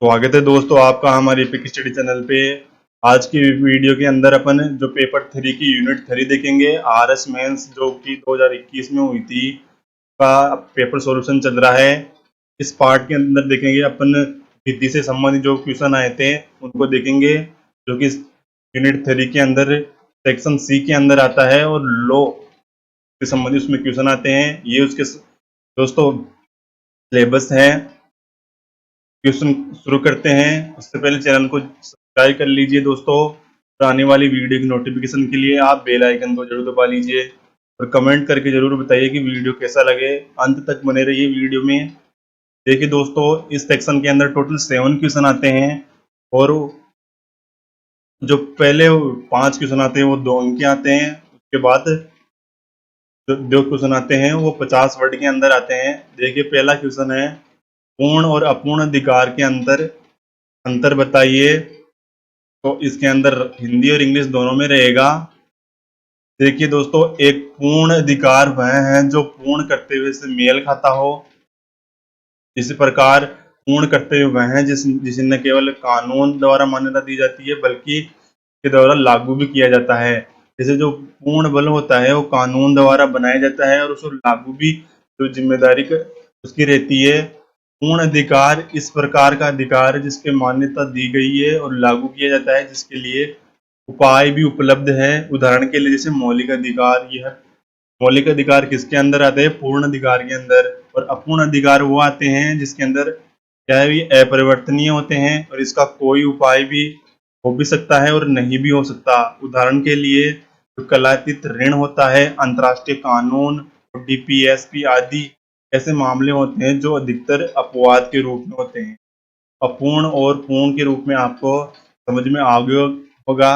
स्वागत है दोस्तों आपका हमारे एपिक स्टडी चैनल पे। आज की वीडियो के अंदर अपन जो पेपर 3 की यूनिट 3 देखेंगे, आरएस मेंस जो कि 2021 में हुई थी का पेपर सॉल्यूशन चल रहा है। इस पार्ट के अंदर देखेंगे अपन विधि से संबंधित जो क्वेश्चन आए थे उनको देखेंगे, जो कि यूनिट 3 के अंदर सेक्शन सी के अंदर आता है और लॉ से संबंधित उसमें क्वेश्चन आते हैं। ये उसके दोस्तों सिलेबस है। क्वेश्चन शुरू करते हैं। उससे पहले चैनल को सब्सक्राइब कर लीजिए दोस्तों, और आने वाली वीडियो की नोटिफिकेशन के लिए आप बेल आइकन को जरूर दबा लीजिए और कमेंट करके जरूर बताइए कि वीडियो कैसा लगे। अंत तक बने रहिए वीडियो में। देखिए दोस्तों, इस सेक्शन के अंदर टोटल 7 क्वेश्चन आते हैं और जो पहले 5 क्वेश्चन आते हैं वो 2 अंक के आते हैं। उसके बाद जो क्वेश्चन आते हैं वो 50 वर्ड के अंदर आते हैं। देखिए पहला क्वेश्चन है, पूर्ण और अपूर्ण अधिकार के अंतर बताइए। तो इसके अंदर हिंदी और इंग्लिश दोनों में रहेगा। देखिए दोस्तों, एक पूर्ण अधिकार वह है जो पूर्ण कर्तव्य से मेल खाता हो। इसी प्रकार पूर्ण कर्तव्य वह है जिसे न केवल कानून द्वारा मान्यता दी जाती है बल्कि के द्वारा लागू भी किया जाता है। जैसे जो पूर्ण बल होता है वो कानून द्वारा बनाया जाता है और उसको लागू भी जो जिम्मेदारी उसकी रहती है। पूर्ण अधिकार इस प्रकार का अधिकार है जिसके मान्यता दी गई है और लागू किया जाता है, जिसके लिए उपाय भी उपलब्ध है। उदाहरण के लिए जैसे मौलिक अधिकार, यह मौलिक अधिकार किसके अंदर आते हैं? पूर्ण अधिकार के अंदर। और अपूर्ण अधिकार वो आते हैं जिसके अंदर क्या है, ये अपरिवर्तनीय होते हैं और इसका कोई उपाय भी हो भी सकता है और नहीं भी हो सकता। उदाहरण के लिए जो कलातीत ऋण होता है, अंतर्राष्ट्रीय कानून, डीपीएसपी आदि ऐसे मामले होते हैं जो अधिकतर अपवाद के रूप में होते हैं। अपूर्ण और पूर्ण के रूप में आपको समझ में आ गया होगा।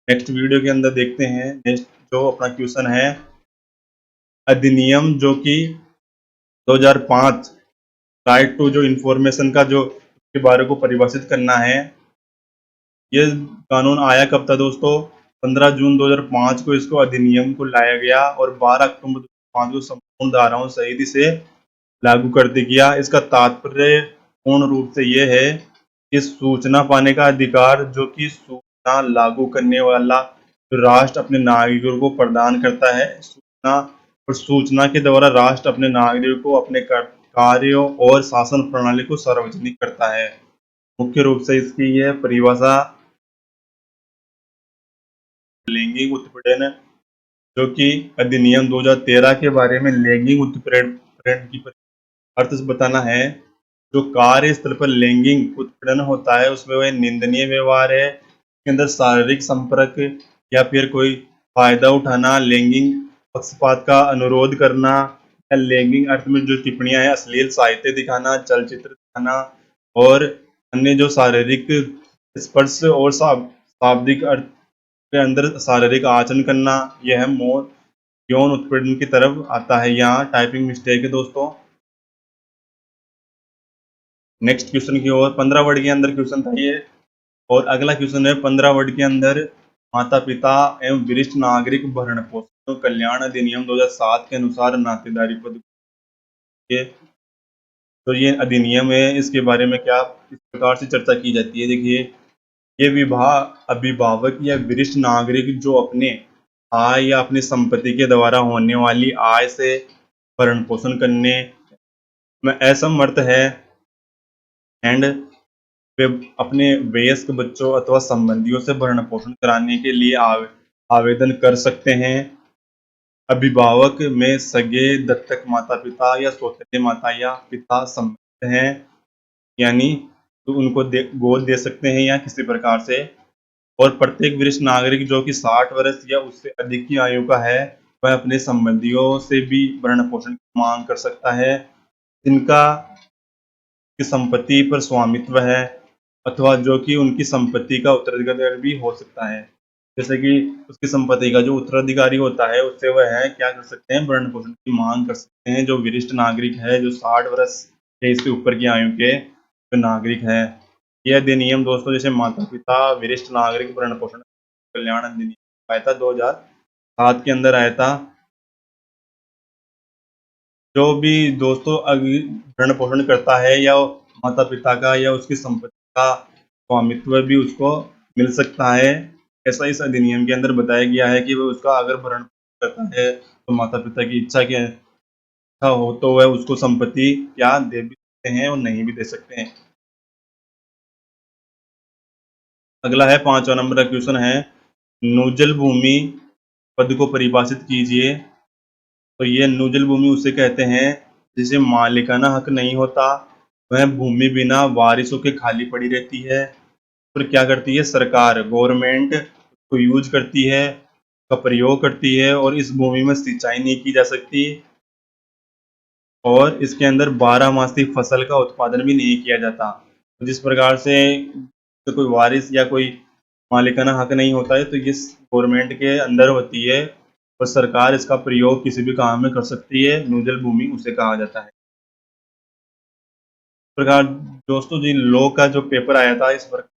नेक्स्ट वीडियो के अंदर देखते हैं। नेक्स्ट जो अपना क्वेश्चन है, अधिनियम जो कि 2005 राइट टू जो इंफॉर्मेशन का जो के बारे को परिभाषित करना है। ये कानून आया कब था दोस्तों? 15 जून 2005 को इसको अधिनियम को लाया गया और 12 अक्टूबर 2005 को संपूर्ण धाराओं सहित इसे लागू कर दिया गया। इसका तात्पर्य पूर्ण रूप से यह है कि सूचना पाने का अधिकार जो कि सूचना लागू करने वाला जो राष्ट्र अपने नागरिकों को प्रदान करता है। सूचना और सूचना के द्वारा राष्ट्र अपने नागरिकों को अपने कार्यों और शासन प्रणाली को सार्वजनिक करता है। मुख्य रूप से इसकी यह परिभाषा लैंगिक उत्पीड़न जो कि अधिनियम 2013 के बारे में लैंगिक उत्पीड़न की अर्थ बताना है। जो कार्यस्थल पर लैंगिक उत्पीड़न होता है उसमें वह निंदनीय व्यवहार है। इसके अंदर शारीरिक संपर्क या फिर कोई फायदा उठाना, लैंगिक पक्षपात का अनुरोध करना, या लैंगिक अर्थ में जो टिप्पणियां हैं, अश्लील साहित्य दिखाना, चलचित्र दिखाना और अन्य जो शारीरिक स्पर्श और शाब्दिक अर्थ के अंदर शारीरिक आचरण करना, यह यौन उत्पीड़न की तरफ आता है। यहाँ टाइपिंग मिस्टेक है दोस्तों। नेक्स्ट क्वेश्चन की ओर 15 वर्ड के अंदर क्वेश्चन था ये। और अगला क्वेश्चन है 15 वर्ड के अंदर, माता पिता एवं वरिष्ठ नागरिक भरण पोषण कल्याण अधिनियम 2007 के अनुसार नातेदारी पद के तो ये अधिनियम है, इसके बारे में क्या इस प्रकार से चर्चा की जाती है। देखिए, ये विवाह अभिभावक या वरिष्ठ नागरिक जो अपने आय या अपनी संपत्ति के द्वारा होने वाली आय से भरण पोषण करने में असमर्थ है एंड वे अपने वयस्क बच्चों अथवा संबंधियों से भरण पोषण कराने के लिए आवेदन कर सकते हैं। अभिभावक में सगे, दत्तक माता पिता या सौतेले माता या पिता सम्मिलित हैं, यानी तो उनको गोद दे सकते हैं या किसी प्रकार से। और प्रत्येक वरिष्ठ नागरिक जो कि 60 वर्ष या उससे अधिक की आयु का है, वह अपने संबंधियों से भी भरण पोषण की मांग कर सकता है जिनका की संपत्ति पर स्वामित्व है अथवा जो कि उनकी संपत्ति का उत्तराधिकारी भी हो सकता है। जैसे कि उसकी संपत्ति का जो उत्तराधिकारी होता है उससे वह है क्या कर सकते हैं, भरण पोषण की मांग कर सकते हैं। जो वरिष्ठ नागरिक है, जो 60 वर्ष या इससे ऊपर की आयु के जो नागरिक है। यह अधिनियम दोस्तों जैसे माता पिता वरिष्ठ नागरिक भरण पोषण कल्याण अधिनियम आया था 2007 के अंदर आया था। जो भी दोस्तों भरण पोषण करता है या माता पिता का या उसकी संपत्ति का स्वामित्व भी उसको मिल सकता है। ऐसा इस अधिनियम के अंदर बताया गया है कि वो उसका अगर भरण करता है तो माता पिता की इच्छा के हो तो वह उसको संपत्ति क्या दे भी सकते हैं और नहीं भी दे सकते हैं। अगला है 5वां नंबर का क्वेश्चन है, नूजल भूमि पद को परिभाषित कीजिए। तो ये नूजल भूमि उसे कहते हैं जिसे मालिकाना हक नहीं होता, वह भूमि बिना वारिसों के खाली पड़ी रहती है। फिर क्या करती है सरकार, गवर्नमेंट को यूज करती है, का प्रयोग करती है और इस भूमि में सिंचाई नहीं की जा सकती और इसके अंदर 12 मासी फसल का उत्पादन भी नहीं किया जाता। तो जिस प्रकार से तो कोई वारिस या कोई मालिकाना हक नहीं होता है तो ये गवर्नमेंट के अंदर होती है और सरकार इसका प्रयोग किसी भी काम में कर सकती है। नूजल भूमि उसे कहा जाता है। इस प्रकार दोस्तों जी लॉ का जो पेपर आया था इस प्रकार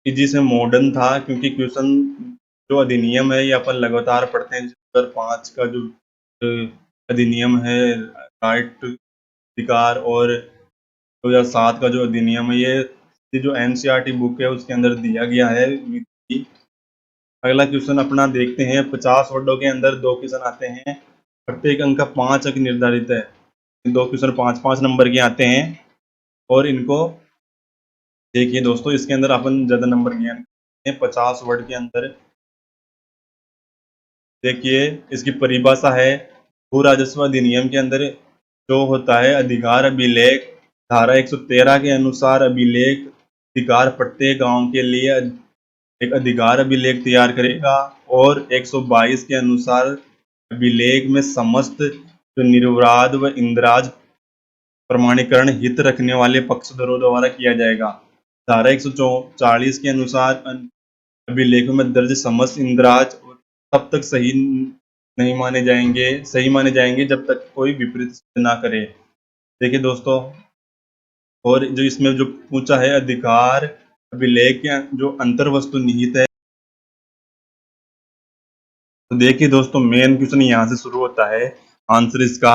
इजी से मॉडर्न था, क्योंकि क्वेश्चन जो अधिनियम है ये अपन लगातार पढ़ते हैं। 2005 का जो अधिनियम है राइट अधिकार और 2007 का जो अधिनियम है ये जो एनसीईआरटी बुक है उसके अंदर दिया गया है। अगला क्वेश्चन अपना देखते हैं। 50 वर्डों के अंदर 2 क्वेश्चन आते हैं, प्रत्येक अंक का 5 अंक निर्धारित है। 2 क्वेश्चन 5-5 नंबर के आते हैं और इनको देखिए दोस्तों, इसके अंदर अपन ज़्यादा नंबर ज्ञान 50 वर्ड के अंदर देखिए इसकी परिभाषा है। भू राजस्व अधिनियम के अंदर जो होता है अधिकार अभिलेख, धारा 113 के अनुसार अभिलेख अधिकार प्रत्येक गांव के लिए एक अधिकार अभिलेख तैयार करेगा और 122 के अनुसार अभिलेख में समस्त जो निर्विवाद व इंद्राज प्रमाणीकरण हित रखने वाले पक्षधरों द्वारा किया जाएगा। धारा 140 के अनुसार अभिलेखों में दर्ज समस्त इंद्राज तब तक सही माने जाएंगे जब तक कोई विपरीत सिद्ध ना करे। देखिए दोस्तों, और जो इसमें जो पूछा है अधिकार अभिलेख के जो अंतर वस्तु निहित है, तो देखिए दोस्तों मेन क्वेश्चन यहाँ से शुरू होता है। आंसर इसका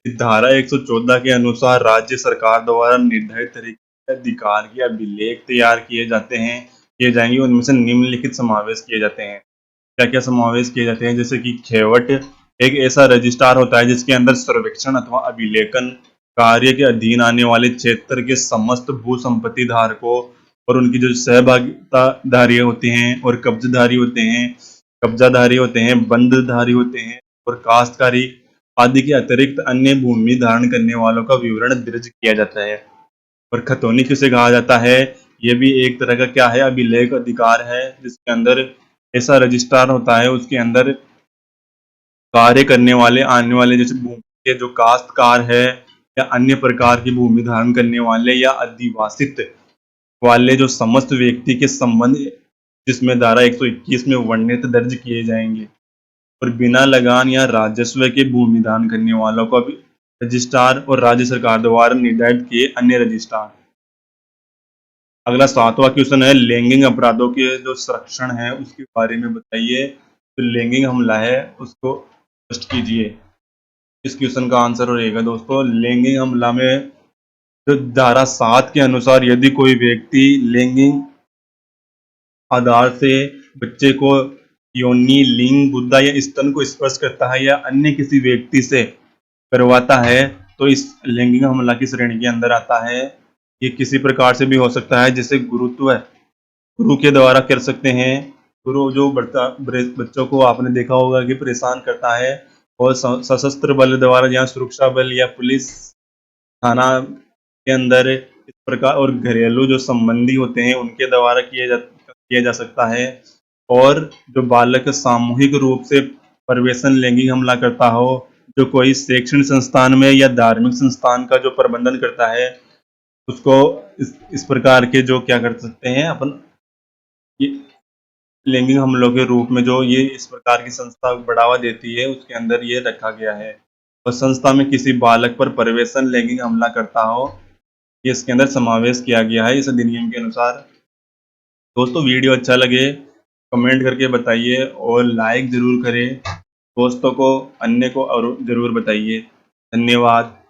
धारा 114 के अनुसार राज्य सरकार द्वारा निर्धारित तरीके से अधिकार के अभिलेख तैयार किए जाएंगे। उनमें से निम्नलिखित समावेश किए जाते हैं। क्या क्या समावेश किए जाते हैं, जैसे कि खेवट एक ऐसा रजिस्ट्रार होता है जिसके अंदर सर्वेक्षण अथवा अभिलेखन कार्य के अधीन आने वाले क्षेत्र के समस्त भू संपत्ति धारकों और उनकी जो सहभागिताधारी होते हैं और कब्जाधारी होते हैं, बंधधारी होते हैं और काश्तकारी आदि के अतिरिक्त अन्य भूमि धारण करने वालों का विवरण दर्ज किया जाता है। और खतौनी किसे कहा जाता है, ये भी एक तरह का क्या है अभिलेख अधिकार है, जिसके अंदर ऐसा रजिस्ट्रार होता है उसके अंदर कार्य करने वाले आने वाले जैसे भूमि के जो काश्तकार है या अन्य प्रकार की भूमि धारण करने वाले या अधिवासित वाले जो समस्त व्यक्ति के संबंध जिसमें धारा 121 में वर्णित दर्ज किए जाएंगे। और बिना लगान या राजस्व के भूमि दान करने वालों को भी रजिस्ट्रार और राज्य सरकार द्वारा निर्धारित किए अन्य रजिस्ट्रार। अगला 7वां क्वेश्चन है, लैंगिक अपराधों के जो संरक्षण है उसके बारे में बताइए। तो लैंगिक हमला है उसको स्पष्ट कीजिए। इस क्वेश्चन का आंसर रहेगा दोस्तों, लैंगिक हमला में जो धारा 7 के अनुसार यदि कोई व्यक्ति लैंगिक आधार से बच्चे को योनि, लिंग, गुदा या स्तन को स्पर्श करता है या अन्य किसी व्यक्ति से करवाता है तो इस लैंगिक हमला की श्रेणी के अंदर आता है। ये किसी प्रकार से भी हो सकता है, जैसे गुरु के द्वारा कर सकते हैं। गुरु जो बच्चों को आपने देखा होगा कि परेशान करता है और सशस्त्र बल द्वारा या सुरक्षा बल या पुलिस थाना के अंदर इस प्रकार और घरेलू जो संबंधी होते हैं उनके द्वारा किया जा सकता है। और जो बालक सामूहिक रूप से प्रवेशन लैंगिक हमला करता हो, जो कोई शैक्षणिक संस्थान में या धार्मिक संस्थान का जो प्रबंधन करता है उसको इस प्रकार के जो क्या कर सकते हैं अपन ये लैंगिक हमलों के रूप में जो ये इस प्रकार की संस्था बढ़ावा देती है उसके अंदर ये रखा गया है। और संस्था में किसी बालक पर प्रवेशन लैंगिक हमला करता हो ये इसके अंदर समावेश किया गया है इस अधिनियम के अनुसार। दोस्तों वीडियो अच्छा लगे कमेंट करके बताइए और लाइक ज़रूर करें, दोस्तों को अन्य को और ज़रूर बताइए। धन्यवाद।